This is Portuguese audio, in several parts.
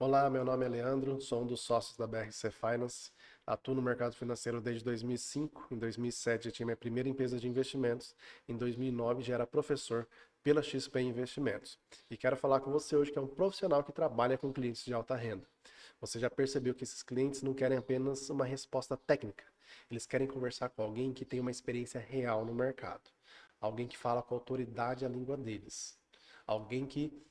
Olá, meu nome é Leandro, sou um dos sócios da BRC Finance, atuo no mercado financeiro desde 2005, em 2007 já tinha minha primeira empresa de investimentos, em 2009 já era professor pela XP Investimentos. E quero falar com você hoje que é um profissional que trabalha com clientes de alta renda. Você já percebeu que esses clientes não querem apenas uma resposta técnica, eles querem conversar com alguém que tem uma experiência real no mercado, alguém que fala com autoridade a língua deles, alguém que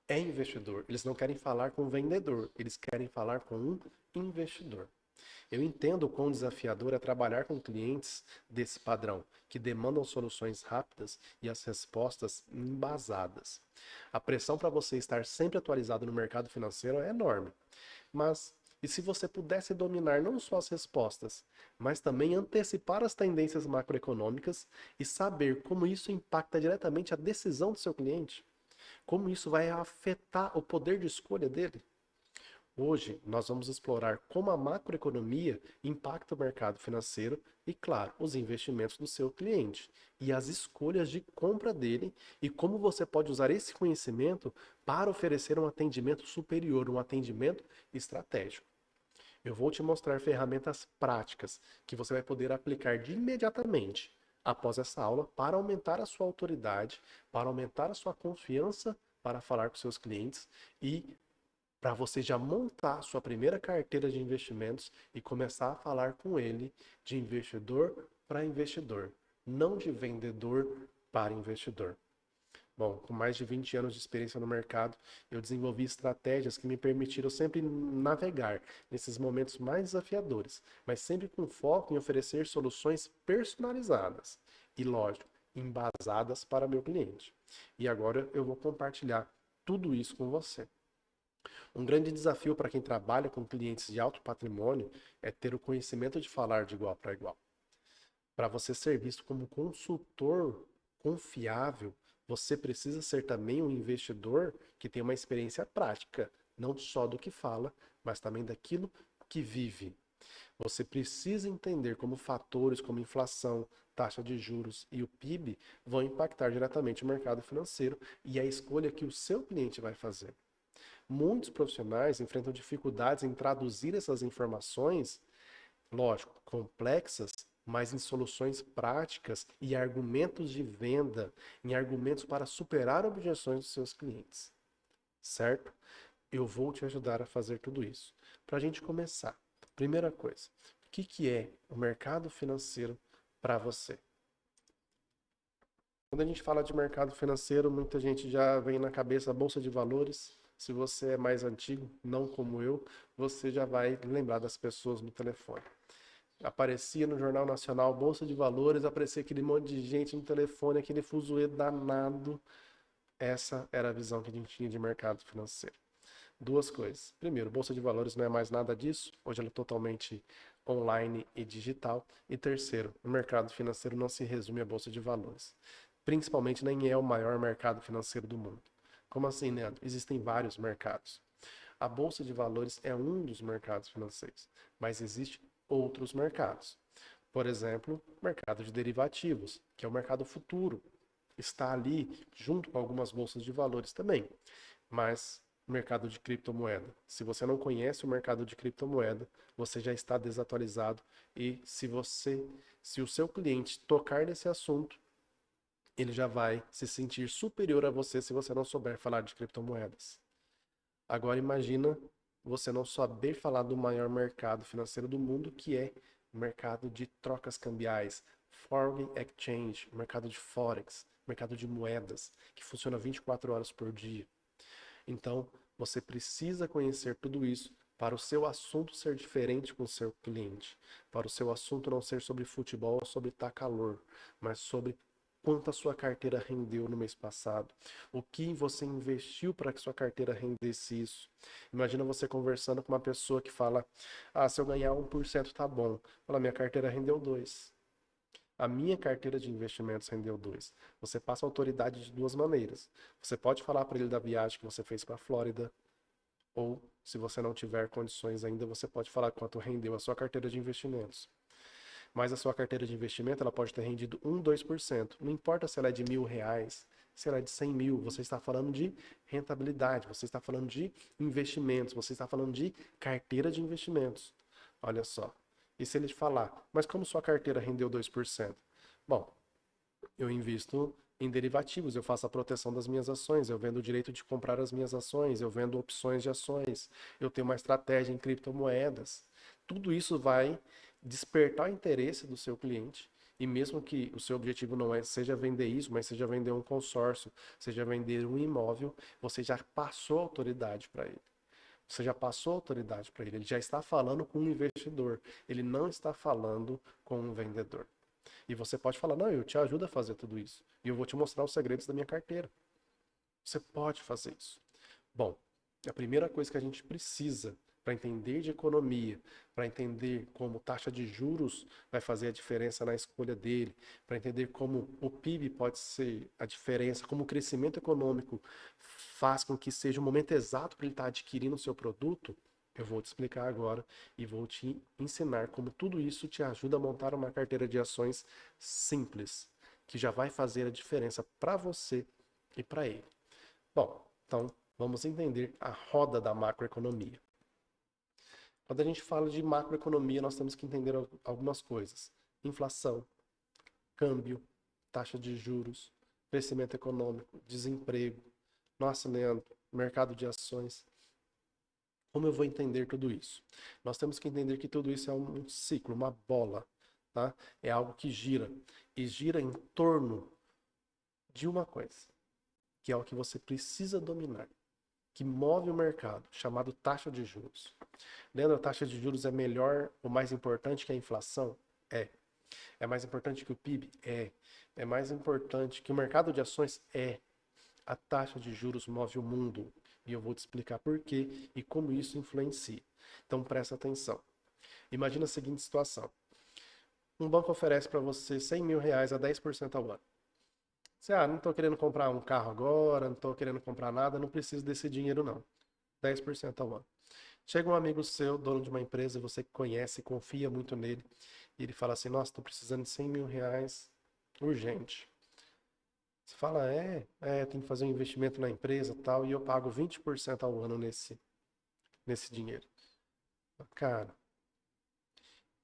é investidor. Eles não querem falar com um vendedor, eles querem falar com um investidor. Eu entendo o quão desafiador é trabalhar com clientes desse padrão, que demandam soluções rápidas e as respostas embasadas. A pressão para você estar sempre atualizado no mercado financeiro é enorme. Mas e se você pudesse dominar não só as respostas, mas também antecipar as tendências macroeconômicas e saber como isso impacta diretamente a decisão do seu cliente? Como isso vai afetar o poder de escolha dele? Hoje, nós vamos explorar como a macroeconomia impacta o mercado financeiro e, claro, os investimentos do seu cliente e as escolhas de compra dele e como você pode usar esse conhecimento para oferecer um atendimento superior, um atendimento estratégico. Eu vou te mostrar ferramentas práticas que você vai poder aplicar de imediatamente após essa aula para aumentar a sua autoridade, para aumentar a sua confiança para falar com seus clientes e para você já montar a sua primeira carteira de investimentos e começar a falar com ele de investidor para investidor, não de vendedor para investidor. Bom, com mais de 20 anos de experiência no mercado, eu desenvolvi estratégias que me permitiram sempre navegar nesses momentos mais desafiadores, mas sempre com foco em oferecer soluções personalizadas e, lógico, embasadas para meu cliente. E agora eu vou compartilhar tudo isso com você. Um grande desafio para quem trabalha com clientes de alto patrimônio é ter o conhecimento de falar de igual para igual. Para você ser visto como consultor confiável, você precisa ser também um investidor que tem uma experiência prática, não só do que fala, mas também daquilo que vive. Você precisa entender como fatores como inflação, taxa de juros e o PIB vão impactar diretamente o mercado financeiro e a escolha que o seu cliente vai fazer. Muitos profissionais enfrentam dificuldades em traduzir essas informações, lógico, complexas, mas em soluções práticas e argumentos de venda, em argumentos para superar objeções dos seus clientes, certo? Eu vou te ajudar a fazer tudo isso. Para a gente começar, primeira coisa, o que é o mercado financeiro para você? Quando a gente fala de mercado financeiro, muita gente já vem na cabeça a bolsa de valores. Se você é mais antigo, não como eu, você já vai lembrar das pessoas no telefone. Aparecia no Jornal Nacional Bolsa de Valores, aparecia aquele monte de gente no telefone, aquele fuzuê danado. Essa era a visão que a gente tinha de mercado financeiro. Duas coisas. Primeiro, Bolsa de Valores não é mais nada disso. Hoje ela é totalmente online e digital. E terceiro, o mercado financeiro não se resume à Bolsa de Valores. Principalmente nem é o maior mercado financeiro do mundo. Como assim, Leandro? Existem vários mercados. A Bolsa de Valores é um dos mercados financeiros, mas existem outros mercados. Por exemplo, o mercado de derivativos, que é o mercado futuro. Está ali junto com algumas bolsas de valores também. Mas o mercado de criptomoeda. Se você não conhece o mercado de criptomoeda, você já está desatualizado e se o seu cliente tocar nesse assunto, ele já vai se sentir superior a você se você não souber falar de criptomoedas. Agora imagina você não saber falar do maior mercado financeiro do mundo, que é o mercado de trocas cambiais, foreign exchange, mercado de forex, mercado de moedas, que funciona 24 horas por dia. Então, você precisa conhecer tudo isso para o seu assunto ser diferente com o seu cliente, para o seu assunto não ser sobre futebol ou sobre tá calor, mas sobre quanto a sua carteira rendeu no mês passado, o que você investiu para que sua carteira rendesse isso. Imagina você conversando com uma pessoa que fala: "Ah, se eu ganhar 1% tá bom". Fala: "Minha carteira rendeu 2". A minha carteira de investimentos rendeu 2. Você passa autoridade de duas maneiras. Você pode falar para ele da viagem que você fez para a Flórida, ou se você não tiver condições ainda, você pode falar quanto rendeu a sua carteira de investimentos. Mas a sua carteira de investimento ela pode ter rendido 1, 2%. Não importa se ela é de R$ 1.000, será de 100 mil. Você está falando de rentabilidade, você está falando de investimentos, você está falando de carteira de investimentos. Olha só. E se ele te falar, mas como sua carteira rendeu 2%? Bom, eu invisto em derivativos, eu faço a proteção das minhas ações, eu vendo o direito de comprar as minhas ações, eu vendo opções de ações, eu tenho uma estratégia em criptomoedas. Tudo isso vai despertar o interesse do seu cliente. E mesmo que o seu objetivo não seja vender isso, mas seja vender um consórcio, seja vender um imóvel, você já passou autoridade para ele. Você já passou autoridade para ele. Ele já está falando com um investidor. Ele não está falando com um vendedor. E você pode falar, não, eu te ajudo a fazer tudo isso. E eu vou te mostrar os segredos da minha carteira. Você pode fazer isso. Bom, a primeira coisa que a gente precisa para entender de economia, para entender como taxa de juros vai fazer a diferença na escolha dele, para entender como o PIB pode ser a diferença, como o crescimento econômico faz com que seja o momento exato para ele estar adquirindo o seu produto, eu vou te explicar agora e vou te ensinar como tudo isso te ajuda a montar uma carteira de ações simples, que já vai fazer a diferença para você e para ele. Bom, então vamos entender a roda da macroeconomia. Quando a gente fala de macroeconomia, nós temos que entender algumas coisas: inflação, câmbio, taxa de juros, crescimento econômico, desemprego. Nossa, Leandro, mercado de ações. Como eu vou entender tudo isso? Nós temos que entender que tudo isso é um ciclo, uma bola, tá? É algo que gira e gira em torno de uma coisa, que é o que você precisa dominar, que move o mercado, chamado taxa de juros. Leandro, a taxa de juros é melhor ou mais importante que a inflação? É. É mais importante que o PIB? É. É mais importante que o mercado de ações? É. A taxa de juros move o mundo. E eu vou te explicar por quê e como isso influencia. Então presta atenção. Imagina a seguinte situação. Um banco oferece para você 100 mil reais a 10% ao ano. Você, não estou querendo comprar um carro agora, não estou querendo comprar nada, não preciso desse dinheiro não. 10% ao ano. Chega um amigo seu, dono de uma empresa, você que conhece, confia muito nele, e ele fala assim, nossa, estou precisando de 100 mil reais urgente. Você fala, tem que fazer um investimento na empresa e tal, e eu pago 20% ao ano nesse dinheiro. Cara,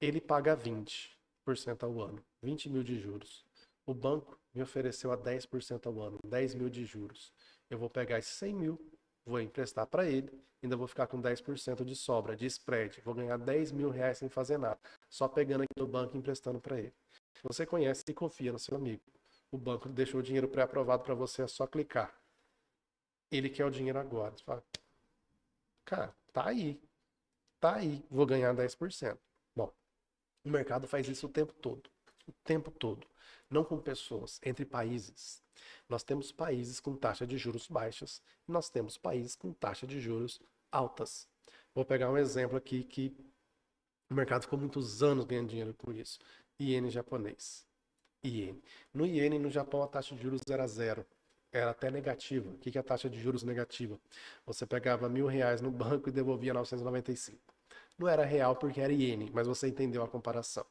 ele paga 20% ao ano, 20 mil de juros. O banco me ofereceu a 10% ao ano, 10 mil de juros. Eu vou pegar esses 100 mil, vou emprestar para ele, ainda vou ficar com 10% de sobra, de spread. Vou ganhar 10 mil reais sem fazer nada, só pegando aqui no banco e emprestando para ele. Você conhece e confia no seu amigo. O banco deixou o dinheiro pré-aprovado para você, é só clicar. Ele quer o dinheiro agora. Você fala, cara, tá aí, vou ganhar 10%. Bom, o mercado faz isso o tempo todo. O tempo todo. Não com pessoas, entre países. Nós temos países com taxa de juros baixas e nós temos países com taxa de juros altas. Vou pegar um exemplo aqui que o mercado ficou muitos anos ganhando dinheiro com isso. Iene japonês. Iene. No iene, no Japão, a taxa de juros era zero. Era até negativa. O que é a taxa de juros negativa? Você pegava 1.000 reais no banco e devolvia 995. Não era real porque era iene, mas você entendeu a comparação.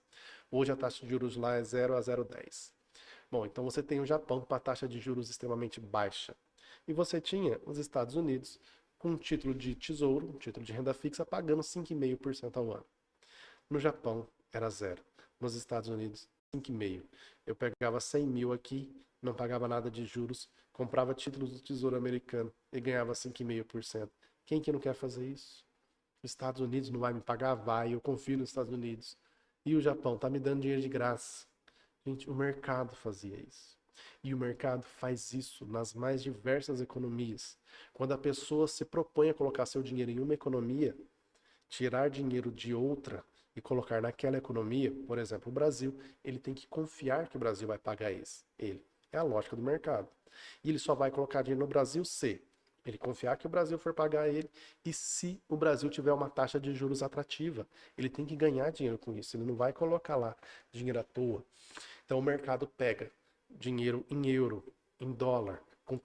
Hoje a taxa de juros lá é 0 a 0,10. Bom, então você tem o Japão com a taxa de juros extremamente baixa. E você tinha os Estados Unidos com um título de tesouro, um título de renda fixa, pagando 5,5% ao ano. No Japão era zero. Nos Estados Unidos, 5,5%. Eu pegava 100 mil aqui, não pagava nada de juros, comprava títulos do Tesouro Americano e ganhava 5,5%. Quem que não quer fazer isso? Os Estados Unidos não vai me pagar? Vai, eu confio nos Estados Unidos. E o Japão tá me dando dinheiro de graça. Gente, o mercado fazia isso. E o mercado faz isso nas mais diversas economias. Quando a pessoa se propõe a colocar seu dinheiro em uma economia, tirar dinheiro de outra e colocar naquela economia, por exemplo, o Brasil, ele tem que confiar que o Brasil vai pagar ele. É a lógica do mercado. E ele só vai colocar dinheiro no Brasil se ele confiar que o Brasil for pagar ele e se o Brasil tiver uma taxa de juros atrativa. Ele tem que ganhar dinheiro com isso, ele não vai colocar lá dinheiro à toa. Então o mercado pega dinheiro em euro, em dólar, com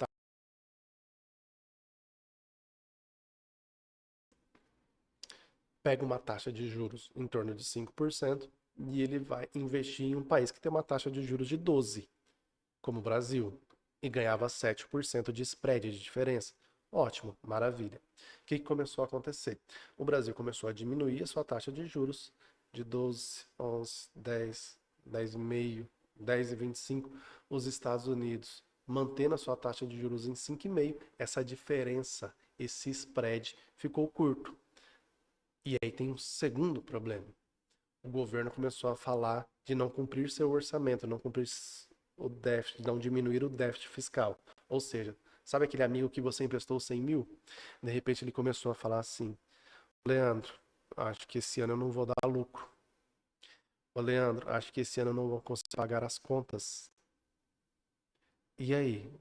pega uma taxa de juros em torno de 5% e ele vai investir em um país que tem uma taxa de juros de 12%, como o Brasil. e ganhava 7% de spread de diferença. Ótimo, maravilha. O que começou a acontecer? O Brasil começou a diminuir a sua taxa de juros de 12, 11, 10, 10,5, 10,25. Os Estados Unidos mantendo a sua taxa de juros em 5,5. Essa diferença, esse spread ficou curto. E aí tem um segundo problema. O governo começou a falar de não cumprir seu orçamento, não cumprir o déficit, não diminuir o déficit fiscal. Ou seja, sabe aquele amigo que você emprestou 100 mil? De repente ele começou a falar assim: Leandro, acho que esse ano eu não vou dar lucro. Ô Leandro, acho que esse ano eu não vou conseguir pagar as contas. E aí?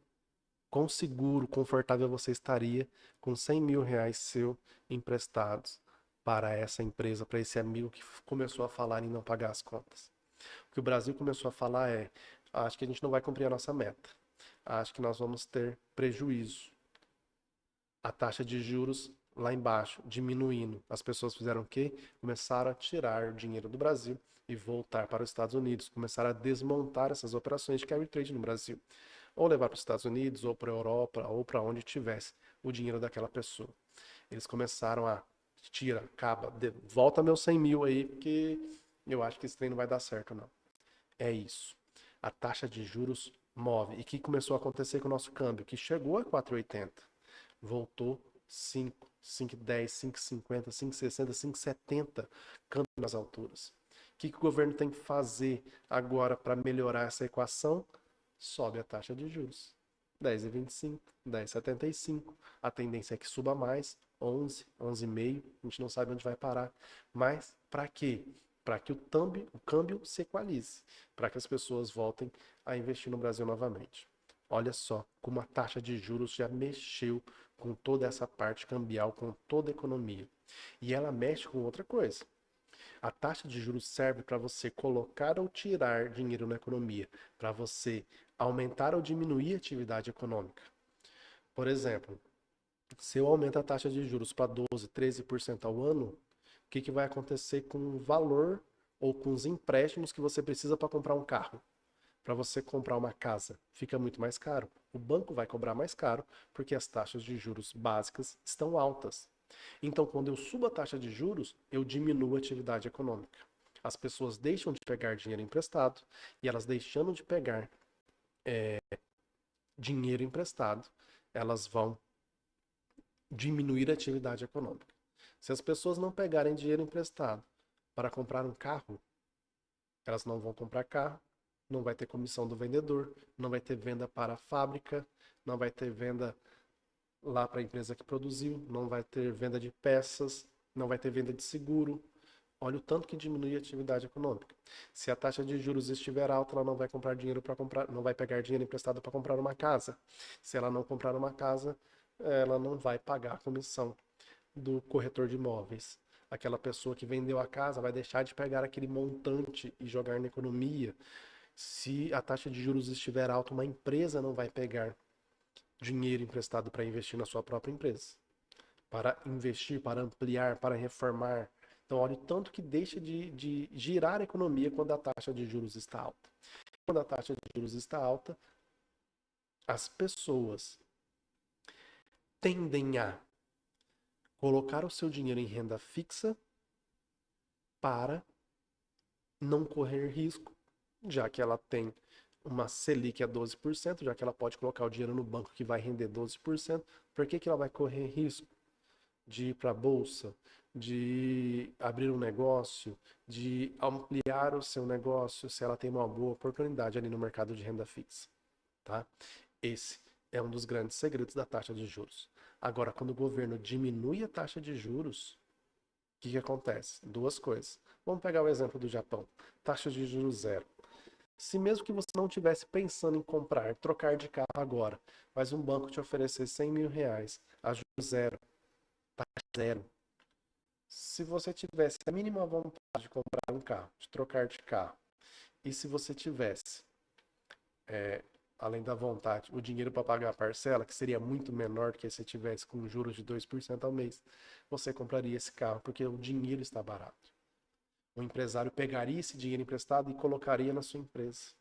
Quão seguro, confortável você estaria com 100 mil reais seu emprestados para essa empresa, para esse amigo que começou a falar em não pagar as contas? O que o Brasil começou a falar é: acho que a gente não vai cumprir a nossa meta. Acho que nós vamos ter prejuízo. A taxa de juros lá embaixo, diminuindo. As pessoas fizeram o quê? Começaram a tirar dinheiro do Brasil e voltar para os Estados Unidos. Começaram a desmontar essas operações de carry trade no Brasil. Ou levar para os Estados Unidos, ou para a Europa, ou para onde tivesse o dinheiro daquela pessoa. Eles começaram a tira, acaba, volta meus 100 mil aí, porque eu acho que esse trem não vai dar certo, não. É isso. A taxa de juros move. E o que começou a acontecer com o nosso câmbio? Que chegou a 4,80. Voltou 5, 5,10, 5,50, 5,60, 5,70 câmbio nas alturas. O que o governo tem que fazer agora para melhorar essa equação? Sobe a taxa de juros. 10,25, 10,75. A tendência é que suba mais, 11, 11,5. A gente não sabe onde vai parar. Mas para quê? Para que o câmbio se equalize, para que as pessoas voltem a investir no Brasil novamente. Olha só como a taxa de juros já mexeu com toda essa parte cambial, com toda a economia. E ela mexe com outra coisa. A taxa de juros serve para você colocar ou tirar dinheiro na economia, para você aumentar ou diminuir a atividade econômica. Por exemplo, se eu aumento a taxa de juros para 12, 13% ao ano, o que vai acontecer com o valor ou com os empréstimos que você precisa para comprar um carro? Para você comprar uma casa, fica muito mais caro. O banco vai cobrar mais caro porque as taxas de juros básicas estão altas. Então, quando eu subo a taxa de juros, eu diminuo a atividade econômica. As pessoas deixam de pegar dinheiro emprestado e elas deixando de pegar dinheiro emprestado, elas vão diminuir a atividade econômica. Se as pessoas não pegarem dinheiro emprestado para comprar um carro, elas não vão comprar carro, não vai ter comissão do vendedor, não vai ter venda para a fábrica, não vai ter venda lá para a empresa que produziu, não vai ter venda de peças, não vai ter venda de seguro. Olha o tanto que diminui a atividade econômica. Se a taxa de juros estiver alta, ela não vai comprar dinheiro para comprar, não vai pegar dinheiro emprestado para comprar uma casa. Se ela não comprar uma casa, ela não vai pagar a comissão do corretor de imóveis. Aquela pessoa que vendeu a casa vai deixar de pegar aquele montante e jogar na economia. Se a taxa de juros estiver alta, uma empresa não vai pegar dinheiro emprestado para investir na sua própria empresa, para investir, para ampliar, para reformar. Então, olha o tanto que deixa de girar a economia quando a taxa de juros está alta. Quando a taxa de juros está alta, as pessoas tendem a colocar o seu dinheiro em renda fixa para não correr risco, já que ela tem uma Selic a 12%, já que ela pode colocar o dinheiro no banco que vai render 12%, por que ela vai correr risco de ir para a bolsa, de abrir um negócio, de ampliar o seu negócio se ela tem uma boa oportunidade ali no mercado de renda fixa, tá? Esse é um dos grandes segredos da taxa de juros. Agora, quando o governo diminui a taxa de juros, o que acontece? Duas coisas. Vamos pegar o exemplo do Japão. Taxa de juros zero. Se mesmo que você não estivesse pensando em comprar, trocar de carro agora, mas um banco te oferecer 100 mil reais a juros zero, taxa zero. Se você tivesse a mínima vontade de comprar um carro, de trocar de carro, e se você tivesse, além da vontade, o dinheiro para pagar a parcela, que seria muito menor do que se tivesse com juros de 2% ao mês, você compraria esse carro, porque o dinheiro está barato. O empresário pegaria esse dinheiro emprestado e colocaria na sua empresa.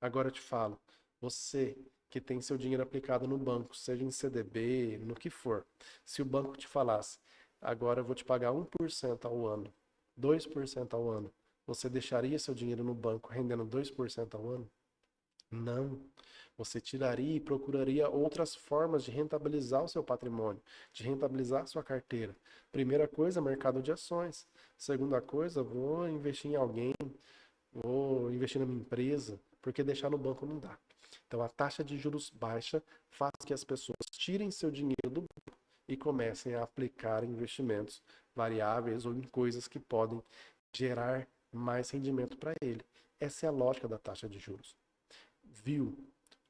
Agora eu te falo, você que tem seu dinheiro aplicado no banco, seja em CDB, no que for. Se o banco te falasse, agora eu vou te pagar 1% ao ano, 2% ao ano, você deixaria seu dinheiro no banco rendendo 2% ao ano? Não. Você tiraria e procuraria outras formas de rentabilizar o seu patrimônio, de rentabilizar a sua carteira. Primeira coisa, mercado de ações. Segunda coisa, vou investir em alguém, vou investir na minha empresa, porque deixar no banco não dá. Então, a taxa de juros baixa faz que as pessoas tirem seu dinheiro do banco e comecem a aplicar investimentos variáveis ou em coisas que podem gerar mais rendimento para ele. Essa é a lógica da taxa de juros. Viu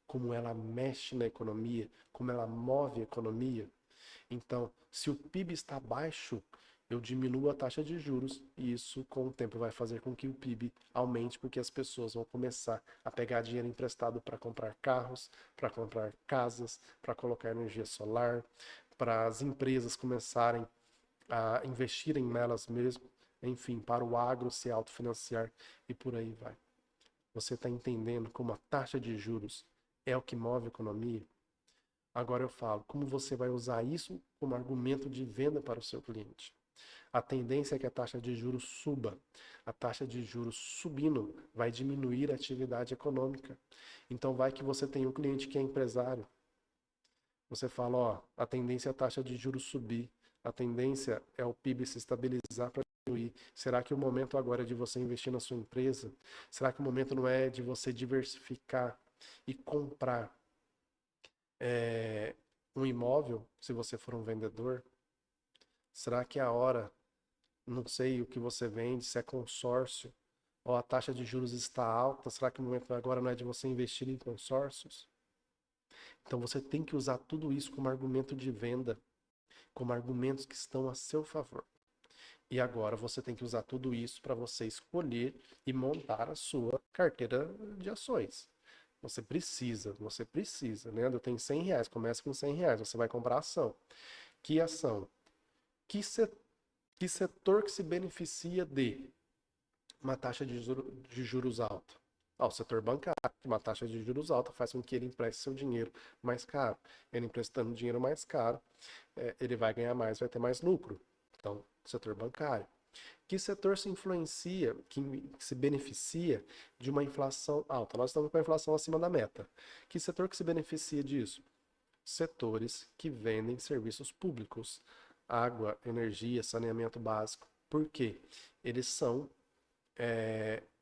como ela mexe na economia, como ela move a economia? Então, se o PIB está baixo, eu diminuo a taxa de juros e isso, com o tempo, vai fazer com que o PIB aumente, porque as pessoas vão começar a pegar dinheiro emprestado para comprar carros, para comprar casas, para colocar energia solar, para as empresas começarem a investirem nelas mesmas, enfim, para o agro se autofinanciar e por aí vai. Você está entendendo como a taxa de juros é o que move a economia? Agora eu falo, como você vai usar isso como argumento de venda para o seu cliente? A tendência é que a taxa de juros suba. A taxa de juros subindo vai diminuir a atividade econômica. Então vai que você tem um cliente que é empresário. Você fala, ó, a tendência é a taxa de juros subir. A tendência é o PIB se estabilizar para diminuir. Será que o momento agora é de você investir na sua empresa? Será que o momento não é de você diversificar e comprar um imóvel, se você for um vendedor? Será que é a hora, não sei o que você vende, se é consórcio, ou a taxa de juros está alta, será que o momento agora não é de você investir em consórcios? Então você tem que usar tudo isso como argumento de venda, como argumentos que estão a seu favor. E agora você tem que usar tudo isso para você escolher e montar a sua carteira de ações. Você precisa, né? Eu tenho R$ 100, começa com R$ 100, você vai comprar ação. Que ação? Que, se, que setor que se beneficia de uma taxa de juros alta? O setor bancário. Uma taxa de juros alta faz com que ele empreste seu dinheiro mais caro. Ele emprestando dinheiro mais caro, ele vai ganhar mais, vai ter mais lucro. Então, setor bancário. Que setor se influencia, que se beneficia de uma inflação alta? Nós estamos com a inflação acima da meta. Que setor que se beneficia disso? Setores que vendem serviços públicos, água, energia, saneamento básico. Por quê? Eles são,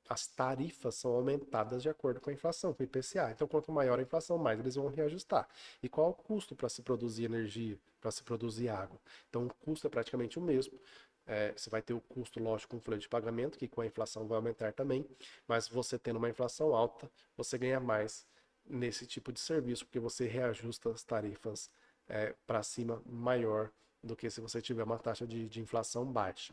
as tarifas são aumentadas de acordo com a inflação, com o IPCA. Então, quanto maior a inflação, mais eles vão reajustar. E qual é o custo para se produzir energia, para se produzir água? Então, o custo é praticamente o mesmo. Você vai ter o custo, lógico, com folha de pagamento, que com a inflação vai aumentar também, mas você tendo uma inflação alta, você ganha mais nesse tipo de serviço, porque você reajusta as tarifas para cima maior do que se você tiver uma taxa de inflação baixa.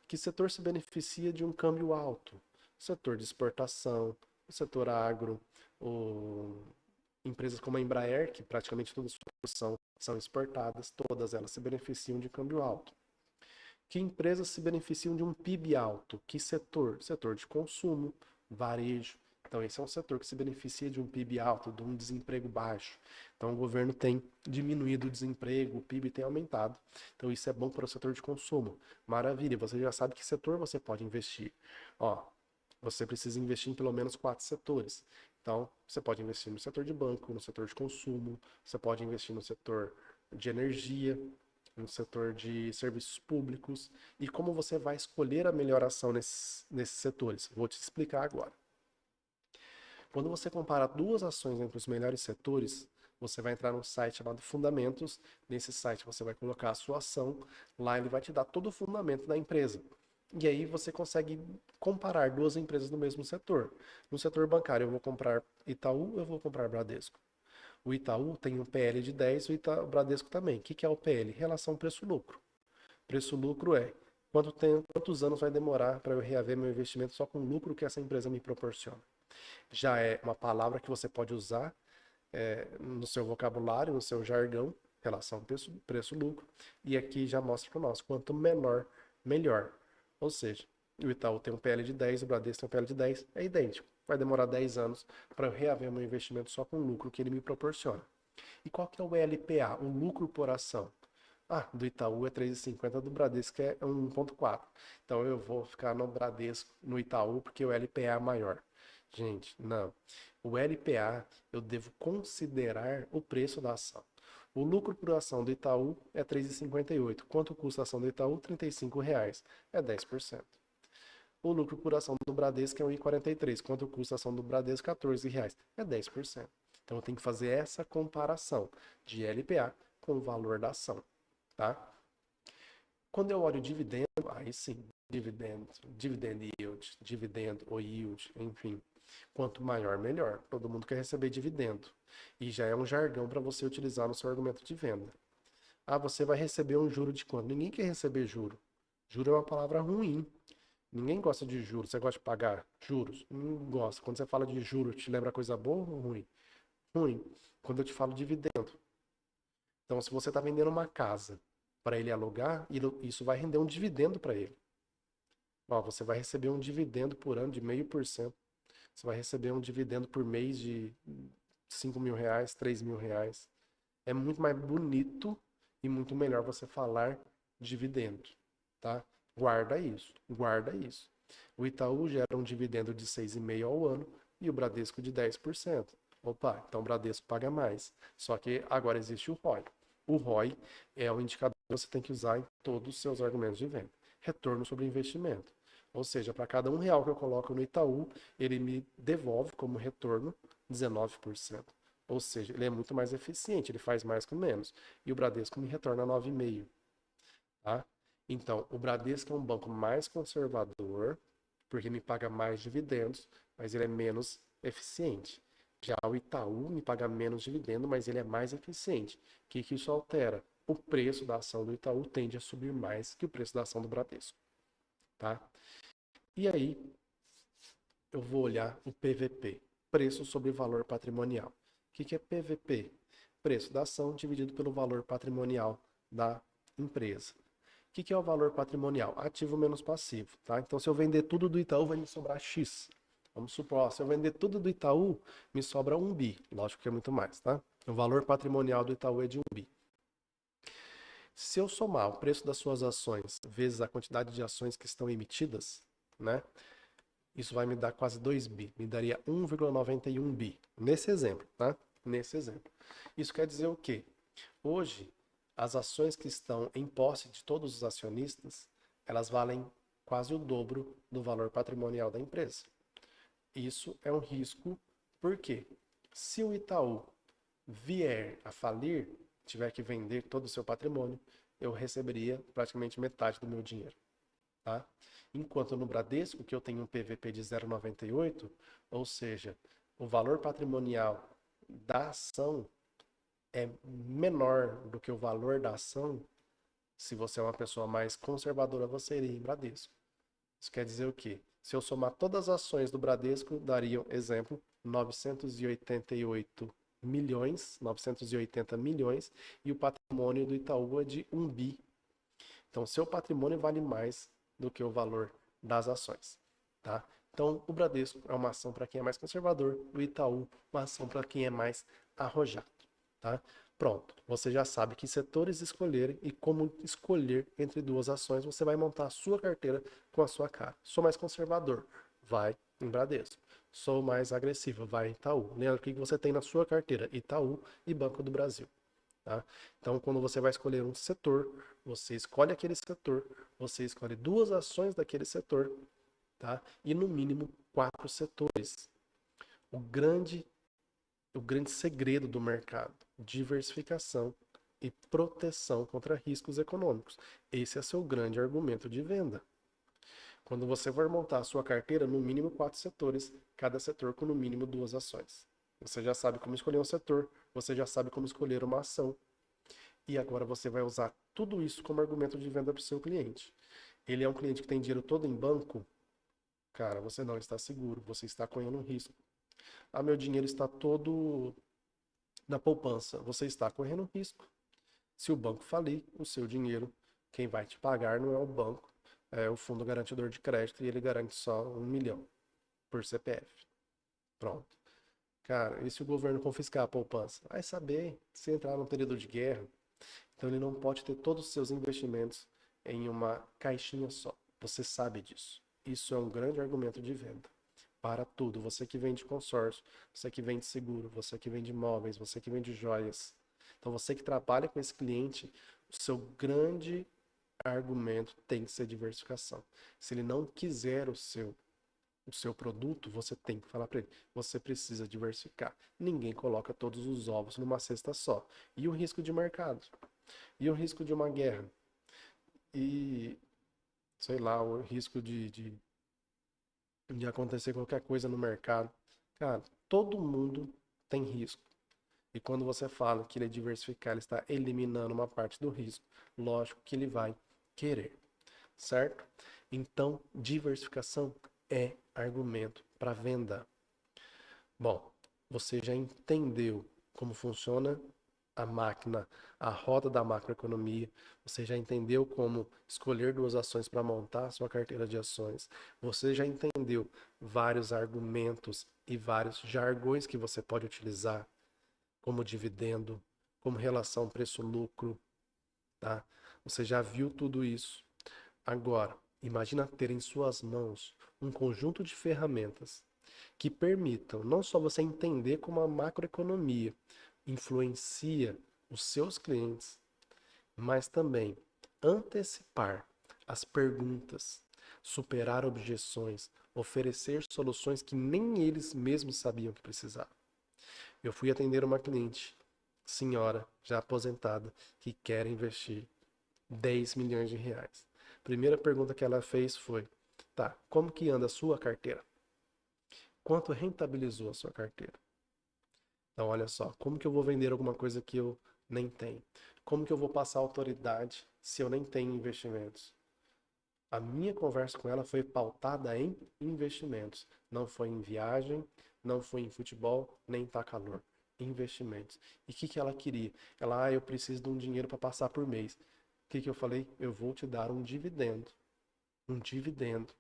Que setor se beneficia de um câmbio alto? O setor de exportação, o setor agro, empresas como a Embraer, que praticamente todas as suas produções são exportadas, todas elas se beneficiam de câmbio alto. Que empresas se beneficiam de um PIB alto? Que setor? Setor de consumo, varejo. Então, esse é um setor que se beneficia de um PIB alto, de um desemprego baixo. Então, o governo tem diminuído o desemprego, o PIB tem aumentado. Então, isso é bom para o setor de consumo. Maravilha, você já sabe que setor você pode investir. Ó, você precisa investir em pelo menos 4 setores. Então, você pode investir no setor de banco, no setor de consumo, você pode investir no setor de energia, no setor de serviços públicos. E como você vai escolher a melhor ação nesses setores? Vou te explicar agora. Quando você compara duas ações entre os melhores setores, você vai entrar num site chamado Fundamentos. Nesse site você vai colocar a sua ação. Lá ele vai te dar todo o fundamento da empresa. E aí você consegue comparar duas empresas no mesmo setor. No setor bancário eu vou comprar Itaú, eu vou comprar Bradesco. O Itaú tem um PL de 10, o Bradesco também. O que é o PL? Relação preço-lucro. Preço-lucro é quantos anos vai demorar para eu reaver meu investimento só com o lucro que essa empresa me proporciona. Já é uma palavra que você pode usar no seu vocabulário, no seu jargão, relação preço-lucro. E aqui já mostra para nós, quanto menor, melhor. Ou seja, o Itaú tem um PL de 10, o Bradesco tem um PL de 10, é idêntico. vai demorar 10 anos para eu reaver meu investimento só com o lucro que ele me proporciona. E qual que é o LPA, o lucro por ação? Ah, do Itaú é 3,50, do Bradesco é 1,4. Então eu vou ficar no Bradesco, no Itaú, porque o LPA é maior. Gente, não. O LPA eu devo considerar o preço da ação. O lucro por ação do Itaú é 3,58. Quanto custa a ação do Itaú? R$ 35. É 10%. O lucro por ação do Bradesco é 1,43. Quanto custa a ação do Bradesco? R$ 14. É 10%. Então eu tenho que fazer essa comparação de LPA com o valor da ação, tá? Quando eu olho dividendo, aí sim, dividend yield, dividendo ou yield, enfim. Quanto maior, melhor. Todo mundo quer receber dividendo. E já é um jargão para você utilizar no seu argumento de venda. Ah, você vai receber um juro de quanto? Ninguém quer receber juro. Juro é uma palavra ruim. Ninguém gosta de juros. Você gosta de pagar juros? Não gosta. Quando você fala de juros, te lembra coisa boa ou ruim? Ruim. Quando eu te falo dividendo. Então, se você está vendendo uma casa para ele alugar, isso vai render um dividendo para ele. Ó, você vai receber um dividendo por ano de 0,5%. Você vai receber um dividendo por mês de R$ 5.000, R$ 3.000. É muito mais bonito e muito melhor você falar dividendo, tá? Guarda isso, guarda isso. O Itaú gera um dividendo de 6,5% ao ano e o Bradesco de 10%. Opa, então o Bradesco paga mais. Só que agora existe o ROI. O ROI é o indicador que você tem que usar em todos os seus argumentos de venda. Retorno sobre investimento. Ou seja, para cada R$ 1 que eu coloco no Itaú, ele me devolve como retorno 19%. Ou seja, ele é muito mais eficiente, ele faz mais com menos. E o Bradesco me retorna 9,5%. Tá? Então, o Bradesco é um banco mais conservador, porque me paga mais dividendos, mas ele é menos eficiente. Já o Itaú me paga menos dividendo, mas ele é mais eficiente. O que isso altera? O preço da ação do Itaú tende a subir mais que o preço da ação do Bradesco. Tá? E aí, eu vou olhar o PVP, preço sobre valor patrimonial. O que é PVP? Preço da ação dividido pelo valor patrimonial da empresa. O que é o valor patrimonial? Ativo menos passivo, tá? Então, se eu vender tudo do Itaú, vai me sobrar X. Vamos supor, se eu vender tudo do Itaú, me sobra 1 bi. Lógico que é muito mais, tá? O valor patrimonial do Itaú é de 1 bi. Se eu somar o preço das suas ações vezes a quantidade de ações que estão emitidas, né? Isso vai me dar quase 2 bi. Me daria 1,91 bi. Nesse exemplo, tá? Nesse exemplo. Isso quer dizer o quê? Hoje, as ações que estão em posse de todos os acionistas, elas valem quase o dobro do valor patrimonial da empresa. Isso é um risco, porque se o Itaú vier a falir, tiver que vender todo o seu patrimônio, eu receberia praticamente metade do meu dinheiro. Tá? Enquanto no Bradesco, que eu tenho um PVP de 0,98, ou seja, o valor patrimonial da ação é menor do que o valor da ação. Se você é uma pessoa mais conservadora, você iria em Bradesco. Isso quer dizer o quê? Se eu somar todas as ações do Bradesco, daria, exemplo, 988 milhões, 980 milhões, e o patrimônio do Itaú é de 1 bi. Então, seu patrimônio vale mais do que o valor das ações, tá? Então, o Bradesco é uma ação para quem é mais conservador, o Itaú, uma ação para quem é mais arrojado, tá? Pronto, você já sabe que setores escolher e como escolher entre duas ações, você vai montar a sua carteira com a sua cara. Sou mais conservador, vai em Bradesco. Sou mais agressivo, vai em Itaú. Lembra o que você tem na sua carteira? Itaú e Banco do Brasil. Tá? Então, quando você vai escolher um setor, você escolhe aquele setor, você escolhe duas ações daquele setor, tá? E no mínimo 4 setores. O grande, o grande segredo do mercado, diversificação e proteção contra riscos econômicos. Esse é seu grande argumento de venda. Quando você for montar a sua carteira, no mínimo 4 setores, cada setor com no mínimo 2 ações. Você já sabe como escolher um setor, você já sabe como escolher uma ação. E agora você vai usar tudo isso como argumento de venda para o seu cliente. Ele é um cliente que tem dinheiro todo em banco? Cara, você não está seguro, você está correndo um risco. Ah, meu dinheiro está todo na poupança. Você está correndo um risco. Se o banco falir, o seu dinheiro, quem vai te pagar não é o banco, é o fundo garantidor de crédito e ele garante só 1 milhão por CPF. Pronto. Cara, e se o governo confiscar a poupança? Vai saber se entrar num período de guerra. Então ele não pode ter todos os seus investimentos em uma caixinha só. Você sabe disso. Isso é um grande argumento de venda. Para tudo. Você que vende consórcio, você que vende seguro, você que vende imóveis, você que vende joias. Então você que trabalha com esse cliente, o seu grande argumento tem que ser diversificação. Se ele não quiser o seu produto, você tem que falar para ele, você precisa diversificar. Ninguém coloca todos os ovos numa cesta só. E o risco de mercado? E o risco de uma guerra? E, sei lá, o risco de acontecer qualquer coisa no mercado? Cara, todo mundo tem risco. E quando você fala que ele é diversificar, ele está eliminando uma parte do risco. Lógico que ele vai querer, certo? Então, diversificação é argumento para venda. Bom, você já entendeu como funciona a máquina, a roda da macroeconomia. Você já entendeu como escolher duas ações para montar a sua carteira de ações. Você já entendeu vários argumentos e vários jargões que você pode utilizar, como dividendo, como relação preço-lucro, tá? Você já viu tudo isso. Agora, imagina ter em suas mãos um conjunto de ferramentas que permitam não só você entender como a macroeconomia influencia os seus clientes, mas também antecipar as perguntas, superar objeções, oferecer soluções que nem eles mesmos sabiam que precisavam. Eu fui atender uma cliente, senhora, já aposentada, que quer investir 10 milhões de reais. Primeira pergunta que ela fez foi: tá, como que anda a sua carteira? Quanto rentabilizou a sua carteira? Então, olha só, como que eu vou vender alguma coisa que eu nem tenho? Como que eu vou passar autoridade se eu nem tenho investimentos? A minha conversa com ela foi pautada em investimentos. Não foi em viagem, não foi em futebol, nem tá calor. Investimentos. E o que que ela queria? Ela, eu preciso de um dinheiro para passar por mês. O que que eu falei? Eu vou te dar um dividendo. Um dividendo.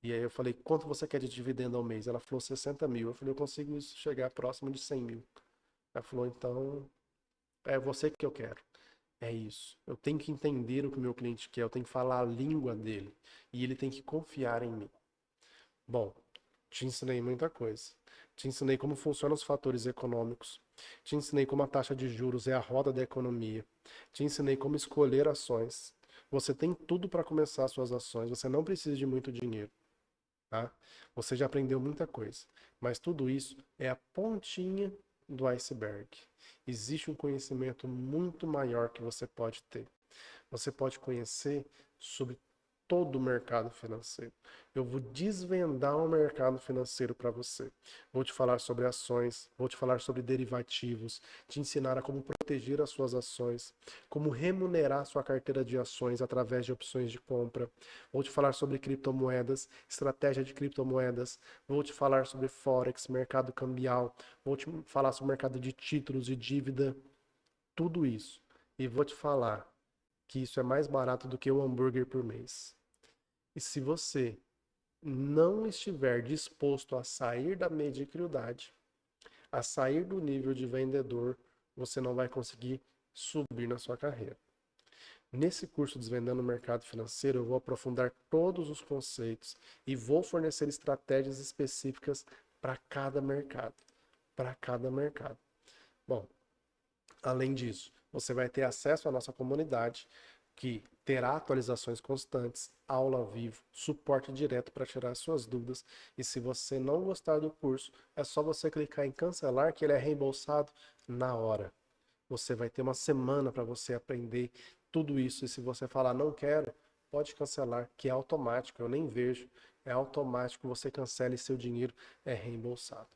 E aí eu falei, quanto você quer de dividendo ao mês? Ela falou 60 mil. Eu falei, eu consigo chegar próximo de 100 mil. Ela falou, então, é você que eu quero. É isso. Eu tenho que entender o que o meu cliente quer, eu tenho que falar a língua dele. E ele tem que confiar em mim. Bom, te ensinei muita coisa. Te ensinei como funcionam os fatores econômicos. Te ensinei como a taxa de juros é a roda da economia. Te ensinei como escolher ações. Você tem tudo para começar suas ações, você não precisa de muito dinheiro, tá? Você já aprendeu muita coisa, mas tudo isso é a pontinha do iceberg. Existe um conhecimento muito maior que você pode ter. Você pode conhecer sobre todo o mercado financeiro. Eu vou desvendar o mercado financeiro para você. Vou te falar sobre ações, vou te falar sobre derivativos, te ensinar a como proteger as suas ações, como remunerar sua carteira de ações através de opções de compra. Vou te falar sobre criptomoedas, estratégia de criptomoedas. Vou te falar sobre forex, mercado cambial. Vou te falar sobre mercado de títulos e dívida, tudo isso. E vou te falar que isso é mais barato do que o hambúrguer por mês. E se você não estiver disposto a sair da mediocridade, a sair do nível de vendedor, você não vai conseguir subir na sua carreira. Nesse curso Desvendando o Mercado Financeiro, eu vou aprofundar todos os conceitos e vou fornecer estratégias específicas para cada mercado. Para cada mercado. Bom, além disso, você vai ter acesso à nossa comunidade, que terá atualizações constantes, aula ao vivo, suporte direto para tirar suas dúvidas. E se você não gostar do curso, é só você clicar em cancelar, que ele é reembolsado na hora. Você vai ter uma semana para você aprender tudo isso. E se você falar não quero, pode cancelar, que é automático, eu nem vejo. É automático, você cancela e seu dinheiro é reembolsado.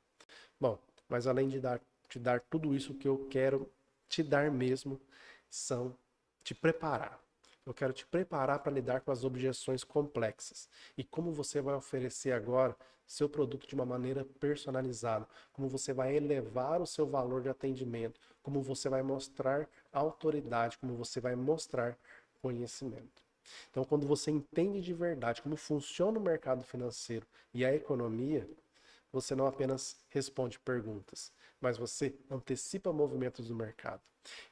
Bom, mas além de te dar tudo isso, que eu quero te dar mesmo são te preparar. Eu quero te preparar para lidar com as objeções complexas e como você vai oferecer agora seu produto de uma maneira personalizada, como você vai elevar o seu valor de atendimento, como você vai mostrar autoridade, como você vai mostrar conhecimento. Então, quando você entende de verdade como funciona o mercado financeiro e a economia, você não apenas responde perguntas, mas você antecipa movimentos do mercado.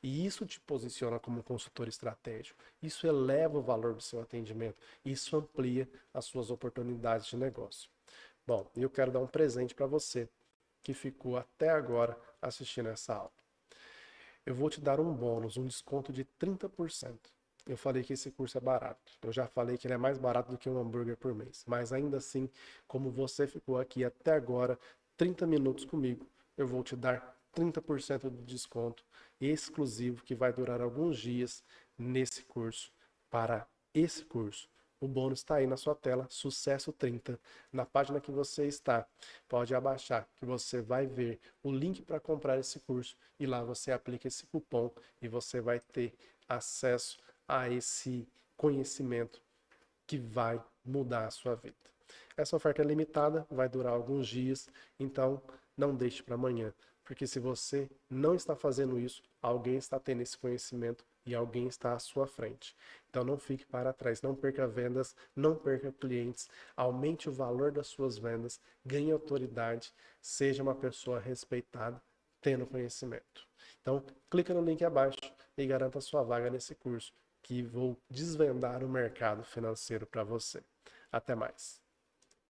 E isso te posiciona como um consultor estratégico. Isso eleva o valor do seu atendimento. Isso amplia as suas oportunidades de negócio. Bom, eu quero dar um presente para você que ficou até agora assistindo essa aula. Eu vou te dar um bônus, um desconto de 30%. Eu falei que esse curso é barato. Eu já falei que ele é mais barato do que um hambúrguer por mês. Mas ainda assim, como você ficou aqui até agora, 30 minutos comigo, eu vou te dar 30% de desconto exclusivo que vai durar alguns dias nesse curso, para esse curso. O bônus está aí na sua tela, Sucesso 30. Na página que você está, pode abaixar, que você vai ver o link para comprar esse curso e lá você aplica esse cupom e você vai ter acesso a esse conhecimento que vai mudar a sua vida. Essa oferta é limitada, vai durar alguns dias, então não deixe para amanhã, porque se você não está fazendo isso, alguém está tendo esse conhecimento e alguém está à sua frente. Então não fique para trás, não perca vendas, não perca clientes, aumente o valor das suas vendas, ganhe autoridade, seja uma pessoa respeitada, tendo conhecimento. Então, clica no link abaixo e garanta sua vaga nesse curso, que vou desvendar o mercado financeiro para você. Até mais.